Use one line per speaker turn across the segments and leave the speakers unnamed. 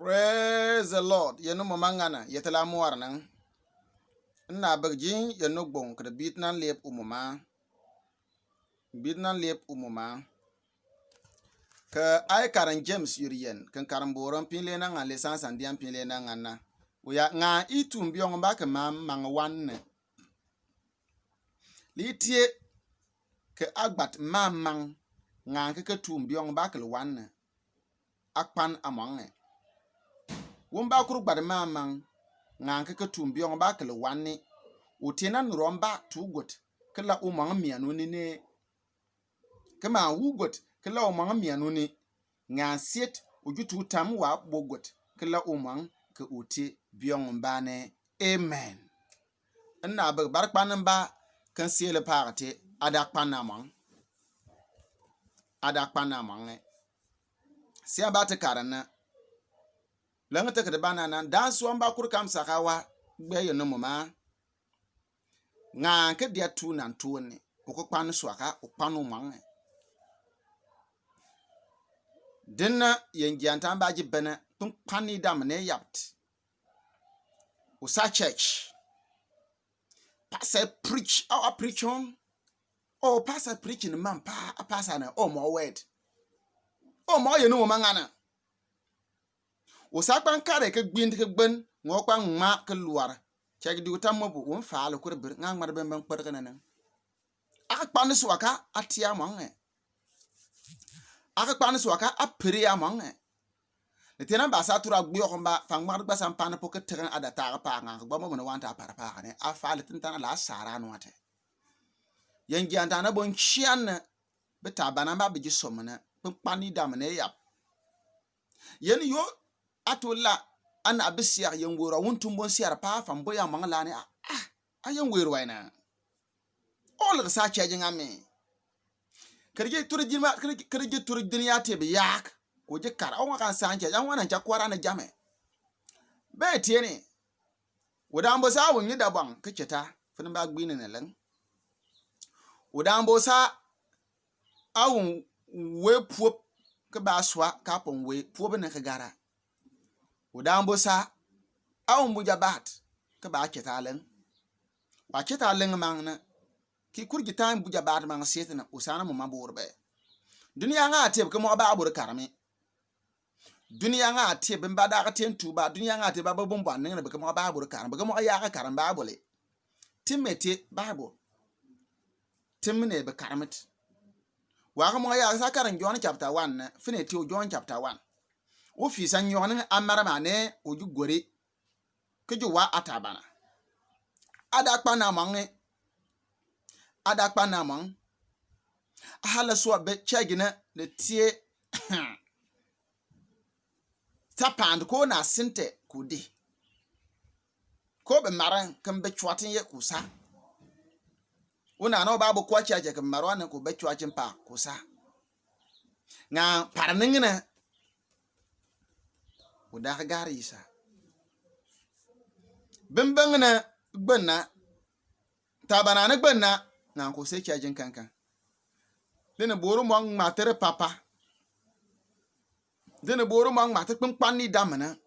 Praise the Lord. Yenu momangana yetela muarnang. Na berjin yenu gbong kre bitnan lep umuma. Bitnan lep umuma. Ke ay karan James yurien kan karan boron pinle na ngan lesan sandian pinle na nganna. Uya nga itum biong ba ke mam mang wanne. Litie ke agbat mamang ngan ke tum biong ba ke wanne. Akpan amonge. Wumba kuru gbad mamang ngan ke tum biong ba ke wanne. Utena nuromba tugot ke la umang mianu ne. Kema wugot ke la umang mianu ne. Ngan set ujutu tam wa bogot ke la umang ke uti biong bane. Amen. Nna be barkpanan ba kan siele parate adakpanamang. Adakpanamang. Sia ba te karana. Lang te kede banana dan suan ba kur kam sakawa gbe yo no mama. Nga ke dia tu nan tu ni. Ukokpan swaka ukpanu mang. Dinna yengiantan ba jibena tung pani dam ne yapt. Usa church. Pastor preach or preach on. Oh, pastor preaching man pa pastor na oh more word. Oh more you know mangana. Usa kwan kare ke gbin ke gben ngokwan ma ke luar. Chek di utam mobu won faalo kur bir ngang mar ben per kana. Aka kwan swaka atia mange. Aka kwan swaka apri amange. Le tena ba sa tura gbo ko ba fang mar ba sam pan po ke tren adata pa ngang gbo mo no wanta para pa ne afa le tintan la sara no ate. Yengi antana bon chian beta banamba biji somna pani dam ne yap. Yen yo atola an abisiya yengora wuntum bon siar pa fam boya mangala ne ayen weru waina. All the sa charging ame. Kerje turu jima kerje turu dunia te be yak ko je kar on kan sanje jan wana jakwara na jame. Be tiene. Wodambo sa wonyi da bang kecheta fun ba gbini ne len. Wodambo sa awun we puop ke ba swa ka pon we puop ne kagara. Wodambo sa awun bujabat ke ba cheta len. Ba cheta len mang na ki kurgi tan bujabat mang setna usana mo maburbe. Dunia nga ateb ke mo ba abur karame. Dunia nga ateb mba da ka ten tuba dunia nga ateb ba bombo an ne be ke mo ba abur karame be ke mo ya ka karame ba abule. Timete bible. Timne be karamet. Wa ka mo ya sa karan John chapter 1 na fine ti John chapter 1. Wo fi san yon amara mane oju gore ke jo wa atabana. Adakpa na mange adakpa na mang ahala so be chagina le tie tapand ko na sinte kudi ko be maran kan be chwatin ye kusa una no babu ko chaje kan marwan ko be chwachin pa kusa nga parningina udah gari isa bimbangna gbenna tabana na gbenna na ko se chajin kankan dene boru mo matere papa dene boru mo matere pinpanni damana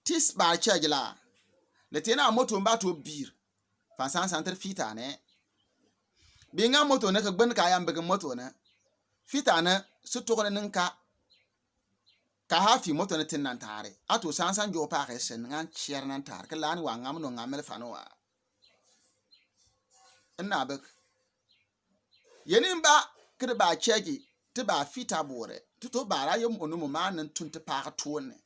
tis ba chajla le tena moto mba to bir fansan santer fita ne binga moto ne ka gben ka yambe moto ne fita ne sutokone ninka ka hafi moto ne tinnan tare ato sansan jo pa ka sen ngan chier nan tar ka lani wa ngam no ngamel fanowa ina bek yenin ba kede ba chegi te ba fita bore to bara yem onu mo manen tunte pa tuone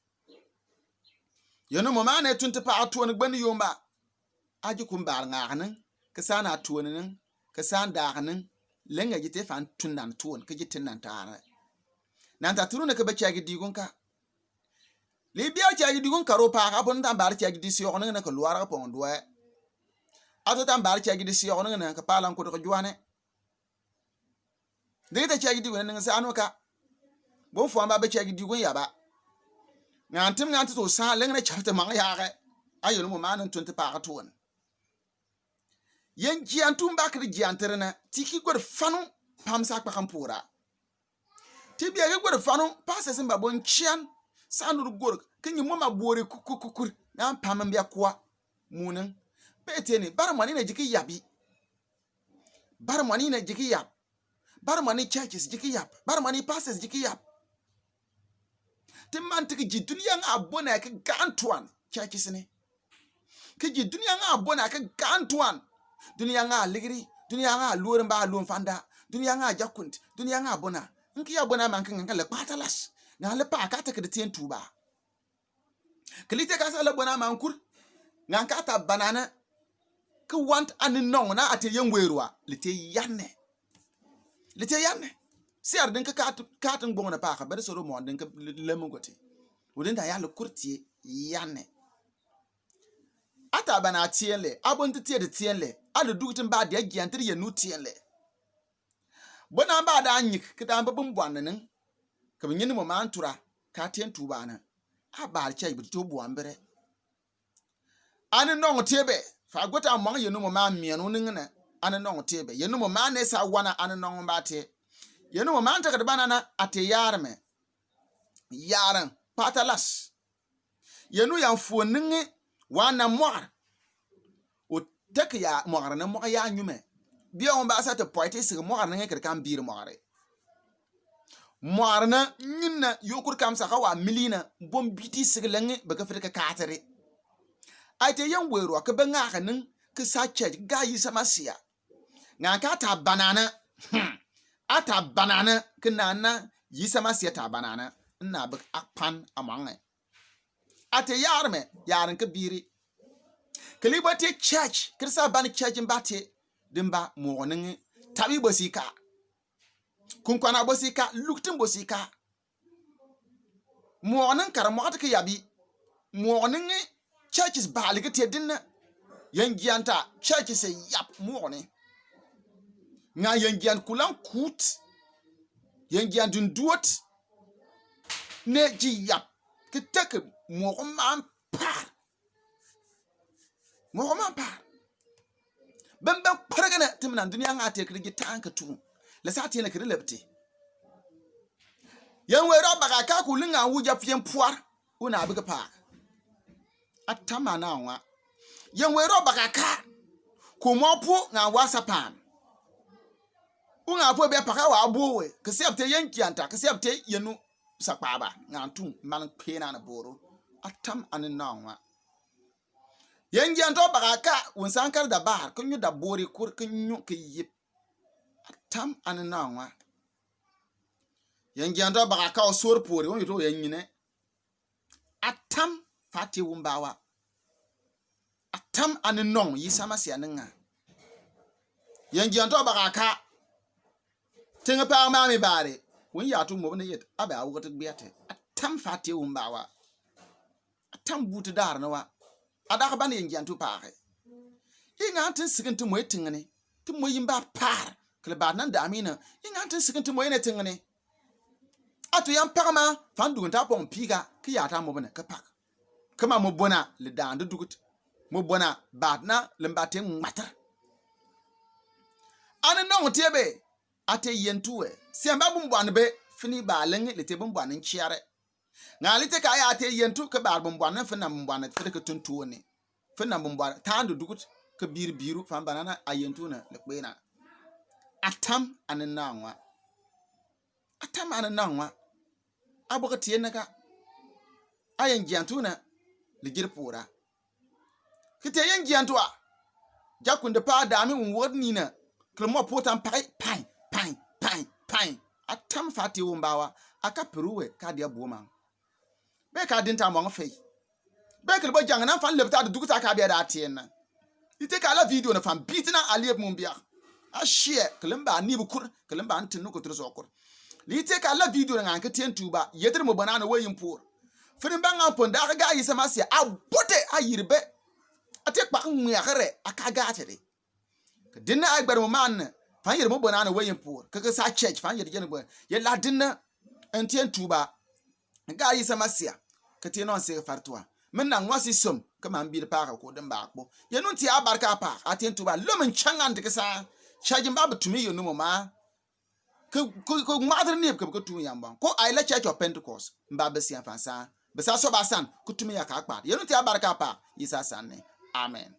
yeno mo manen tunte pa tuone gbani yomba aji kum bar nganen ke sana tuone nen ke san danen lenga jite fan tunnan tuone ke jitin nan tare nan ta turune ke ba chegi digun ka li biya chegi digun karo pa ka bon tan bar chegi disi yonen ne ko luara pon doe ato tan bar chegi disi yonen ne ka palan ko to juane dite chegi digun ne sa anuka bon fo amba be chegi digun yaba ngantim nganti to sa lengne chapte mang yaare ayelo mo manen tunte pa ka tuone yen jiantum ba kri jianterna tiki gor fanu pamsa pa kampura ti biya gor fanu pasa simba bon chian sanur gor kinyi mama bore kukukur na pamam bia kwa munin beteni bar mani na jiki yabi bar mani na jiki yab bar mani churches jiki yab bar mani pastors jiki yab timman tiki ji duniya nga abona ka gantuan churches ne kiji duniya nga abona ka gantuan duniya nga ligri duniya nga luorin ba luon fanda duniya nga jakunt duniya nga abona nki ya bona man kan le patalas nga le pa ka ta ka tien tuba klite ka sa le bona man kur nga ka ta banana ka want an non na ate yen werua lite yanne si ar den ka tun gbon na pa ka ber so mo den ka le mo gote wodin da ya le kurtie yanne ata bana tienle abon tie de tienle adu dugutin ba de agiantir ye nu tienle bona ba da anyik kidan babun bwannin ka binyin mo mantura ka tien tuba na abar chai bito buambere an non tebe fa gota mo ye nu mo ma mienu ningna an non tebe ye nu mo ma ne sa wana an non ba te ye nu mo man ta ka banana ate yarme yaran patalas ye nu yan fu ningi wana moar o tek ya moar na mo ya nyume bia on ba sa te poite sig moar na ngek kan bir moare moar na nyinna yokur kam sa wa milina bom biti sig lengi ba ka frika katere aite yan weru ka banga kanin ka sa che ga yi samasia nga ka ta banana ata banana kinana yi samasia ta banana na ba akpan amange ate yaran ka biri kalibate church kirsa ban church mbate dimba monin tabi bosika kunkwana bosika luktin bosika monin karamo ka yabi monin churches balige te dinna yangianta churches yap monin nga yangian kulan kut yangian dunduot ne ji yap kitek moman par ben paragana timna duniya nga te kirgi tanka tu la sati na kirle bti yan wero baga ka ku linga wuja fien puar una abiga pa atama na nwa yan wero baga ka ku mopo nga wasapan unga po be paka wa abuwe kesepte yankianta kesepte yenu sakpaba nga tu man pena na boro atam anin na nwa yengi anto bagaka wonsankar da bahar kunyu da bori kur kunyu kiyip atam ananwa yengi anto bagaka osor pori won yito yenyine atam fati wumbawa atam ananon yisamasi ananga yengi anto bagaka tinga pa ma mi bare won yatu mo ne yet aba awugot gbiate atam fati wumbawa atam butu dar na wa adaka ban yengi antu paare inga antin siginti moy tingane ti moy yimba par kle ba nan da amina inga antin siginti moy ne tingane atu yan parma fandu nta pon piga ki yata mo bana ka pak kama mo bona le dandu dugut mo bona badna le mbate matar ana non tiebe ate yentuwe semba bumbwan be fini ba lengi le te bumbwan nchiare ngalite ka ya te yentu ka bar bumbwan fina bumbwan fide ka tuntu ne fina bumbwan tandu dugut ka biru fan banana ayentu na le kwena atam ananwa aboka tienaka ayen giantuna le girpura kite yen giantwa jakunde pa dami wodni na klemo potan pai atam fati wumbawa aka peruwe ka dia boma be ka dinta mo ngfe be klebo jangana fan lebta duguta ka bia da tienna ite ka la video na fan bitina alieb mumbia a share klemba ni bukur klemba antinu ko trosokur lite ka la video na nka tentuba yedir mo banana wayin pur firin banga ponda ga yi sama sia abote ayirbe ate kpa nmiakere aka ga tere dinna agbar mo man fan yir mo banana wayin pur kaka sa church fan yir jene bo ye la dinna tentuba ga yi sama sia ka te non se fartwa men na nwasi som kama mbir pa ko den ba akpo ye nun ti abarka pa atentuba lomin changan de sa chajin babu tumi yo no ma ko mother nip ko tu yamba ko I la church of Pentecost mba besi afansa Bisa so ba san kutumi ya ka kpa. Yenu ti abaraka pa. Isa sanne. Amen.